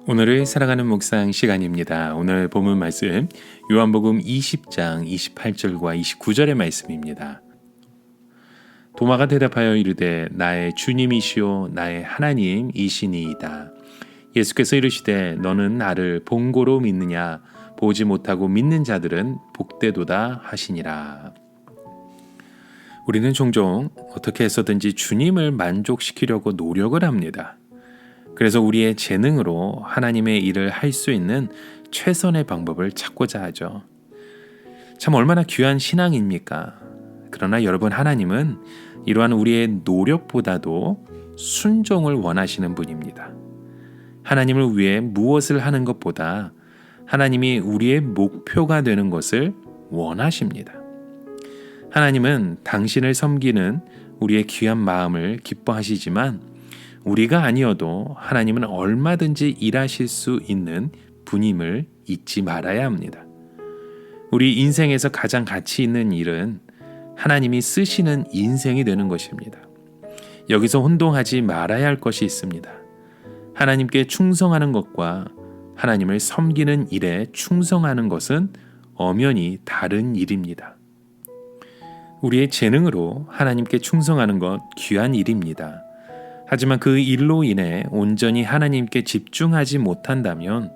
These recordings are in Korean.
오늘을 사랑하는 묵상 시간입니다. 오늘 본문 말씀 요한복음 20장 28절과 29절의 말씀입니다. 도마가 대답하여 이르되 나의 주님이시요 나의 하나님이시니이다. 예수께서 이르시되 너는 나를 본고로 믿느냐 보지 못하고 믿는 자들은 복되도다 하시니라. 우리는 종종 어떻게 해서든지 주님을 만족시키려고 노력을 합니다. 그래서 우리의 재능으로 하나님의 일을 할 수 있는 최선의 방법을 찾고자 하죠. 참 얼마나 귀한 신앙입니까? 그러나 여러분, 하나님은 이러한 우리의 노력보다도 순종을 원하시는 분입니다. 하나님을 위해 무엇을 하는 것보다 하나님이 우리의 목표가 되는 것을 원하십니다. 하나님은 당신을 섬기는 우리의 귀한 마음을 기뻐하시지만 우리가 아니어도 하나님은 얼마든지 일하실 수 있는 분임을 잊지 말아야 합니다. 우리 인생에서 가장 가치 있는 일은 하나님이 쓰시는 인생이 되는 것입니다. 여기서 혼동하지 말아야 할 것이 있습니다. 하나님께 충성하는 것과 하나님을 섬기는 일에 충성하는 것은 엄연히 다른 일입니다. 우리의 재능으로 하나님께 충성하는 것 귀한 일입니다. 하지만 그 일로 인해 온전히 하나님께 집중하지 못한다면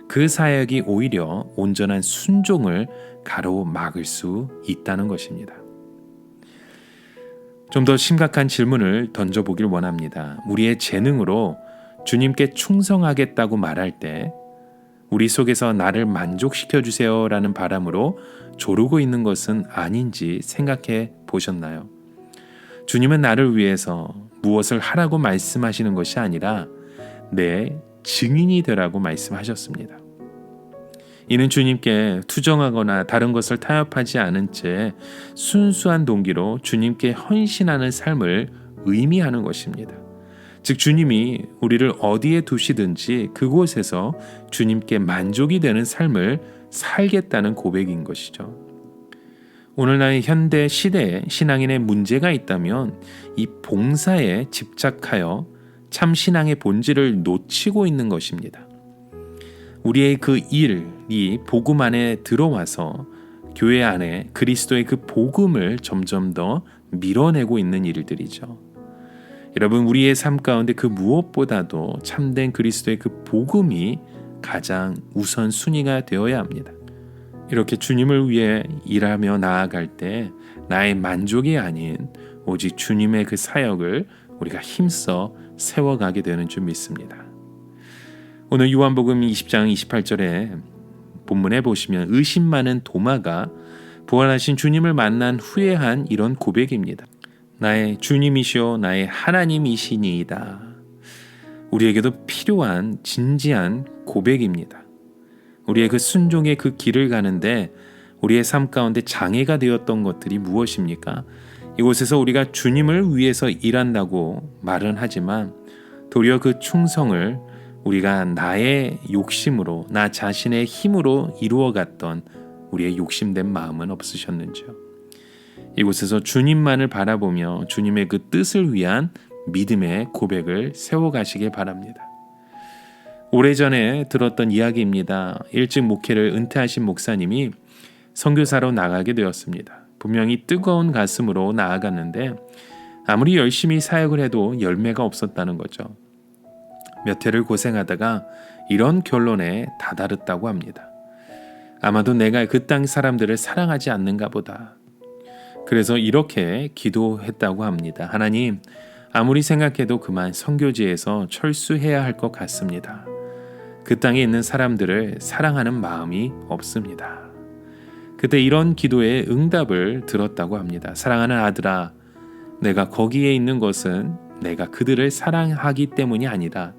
그 사역이 오히려 온전한 순종을 가로막을 수 있다는 것입니다. 좀 더 심각한 질문을 던져보길 원합니다. 우리의 재능으로 주님께 충성하겠다고 말할 때 우리 속에서 나를 만족시켜 주세요 라는 바람으로 조르고 있는 것은 아닌지 생각해 보셨나요? 주님은 나를 위해서 무엇을 하라고 말씀하시는 것이 아니라 내 증인이 되라고 말씀하셨습니다. 이는 주님께 투정하거나 다른 것을 타협하지 않은 채 순수한 동기로 주님께 헌신하는 삶을 의미하는 것입니다. 즉 주님이 우리를 어디에 두시든지 그곳에서 주님께 만족이 되는 삶을 살겠다는 고백인 것이죠. 오늘날 현대 시대에 신앙인의 문제가 있다면 이 봉사에 집착하여 참 신앙의 본질을 놓치고 있는 것입니다. 우리의 그 일이 복음 안에 들어와서 교회 안에 그리스도의 그 복음을 점점 더 밀어내고 있는 일들이죠. 여러분, 우리의 삶 가운데 그 무엇보다도 참된 그리스도의 그 복음이 가장 우선순위가 되어야 합니다. 이렇게 주님을 위해 일하며 나아갈 때 나의 만족이 아닌 오직 주님의 그 사역을 우리가 힘써 세워가게 되는 줄 믿습니다. 오늘 요한복음 20장 28절에 본문에 보시면 의심 많은 도마가 부활하신 주님을 만난 후에 한 이런 고백입니다. 나의 주님이시오 나의 하나님이시니이다. 우리에게도 필요한 진지한 고백입니다. 우리의 그 순종의 그 길을 가는데 우리의 삶 가운데 장애가 되었던 것들이 무엇입니까? 이곳에서 우리가 주님을 위해서 일한다고 말은 하지만 도리어 그 충성을 우리가 나의 욕심으로 나 자신의 힘으로 이루어갔던 우리의 욕심된 마음은 없으셨는지요? 이곳에서 주님만을 바라보며 주님의 그 뜻을 위한 믿음의 고백을 세워가시길 바랍니다. 오래전에 들었던 이야기입니다. 일찍 목회를 은퇴하신 목사님이 선교사로 나가게 되었습니다. 분명히 뜨거운 가슴으로 나아갔는데 아무리 열심히 사역을 해도 열매가 없었다는 거죠. 몇 해를 고생하다가 이런 결론에 다다랐다고 합니다. 아마도 내가 그 땅 사람들을 사랑하지 않는가 보다. 그래서 이렇게 기도했다고 합니다. 하나님, 아무리 생각해도 그만 선교지에서 철수해야 할 것 같습니다. 그 땅에 있는 사람들을 사랑하는 마음이 없습니다. 그때 이런 기도의 응답을 들었다고 합니다. 사랑하는 아들아, 내가 거기에 있는 것은 내가 그들을 사랑하기 때문이 아니라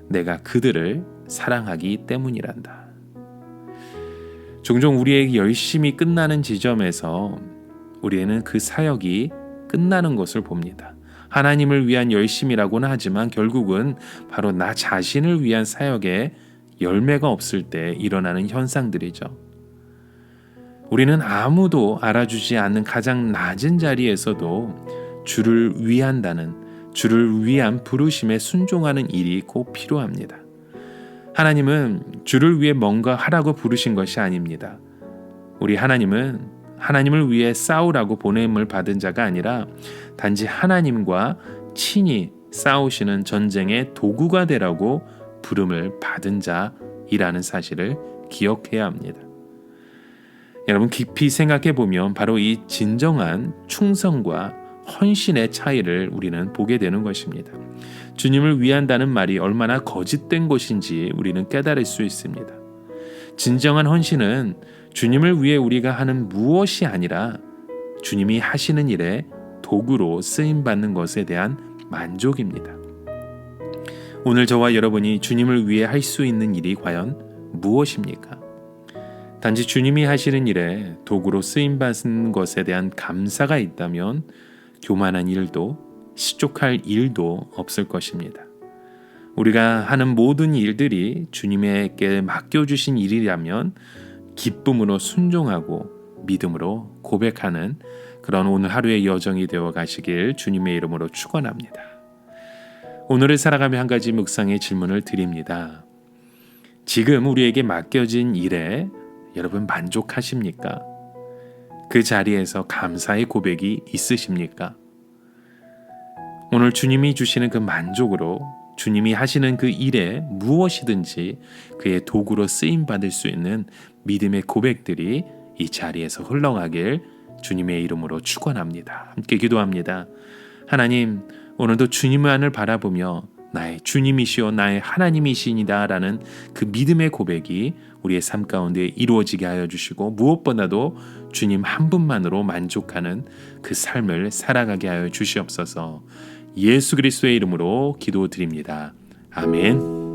내가 그들을 사랑하기 때문이란다. 종종 우리의 열심이 끝나는 지점에서 우리는 그 사역이 끝나는 것을 봅니다. 하나님을 위한 열심이라고는 하지만 결국은 바로 나 자신을 위한 사역에 열매가 없을 때 일어나는 현상들이죠. 우리는 아무도 알아주지 않는 가장 낮은 자리에서도 주를 위한다는, 주를 위한 부르심에 순종하는 일이 꼭 필요합니다. 하나님은 주를 위해 뭔가 하라고 부르신 것이 아닙니다. 우리 하나님은 하나님을 위해 싸우라고 보냄을 받은 자가 아니라 단지 하나님과 친히 싸우시는 전쟁의 도구가 되라고 부름을 받은 자이라는 사실을 기억해야 합니다. 여러분, 깊이 생각해 보면 바로 이 진정한 충성과 헌신의 차이를 우리는 보게 되는 것입니다. 주님을 위한다는 말이 얼마나 거짓된 것인지 우리는 깨달을 수 있습니다. 진정한 헌신은 주님을 위해 우리가 하는 무엇이 아니라 주님이 하시는 일에 도구로 쓰임받는 것에 대한 만족입니다. 오늘 저와 여러분이 주님을 위해 할 수 있는 일이 과연 무엇입니까? 단지 주님이 하시는 일에 도구로 쓰임받는 것에 대한 감사가 있다면 교만한 일도 시족할 일도 없을 것입니다. 우리가 하는 모든 일들이 주님에게 맡겨주신 일이라면 기쁨으로 순종하고 믿음으로 고백하는 그런 오늘 하루의 여정이 되어 가시길 주님의 이름으로 축원합니다. 오늘을 살아가며 한 가지 묵상의 질문을 드립니다. 지금 우리에게 맡겨진 일에 여러분 만족하십니까? 그 자리에서 감사의 고백이 있으십니까? 오늘 주님이 주시는 그 만족으로 주님이 하시는 그 일에 무엇이든지 그의 도구로 쓰임받을 수 있는 믿음의 고백들이 이 자리에서 흘러가길 주님의 이름으로 축원합니다. 함께 기도합니다. 하나님, 오늘도 주님만을 바라보며 나의 주님이시오 나의 하나님이시니다 라는 그 믿음의 고백이 우리의 삶 가운데 이루어지게 하여 주시고 무엇보다도 주님 한 분만으로 만족하는 그 삶을 살아가게 하여 주시옵소서. 예수 그리스도의 이름으로 기도드립니다. 아멘.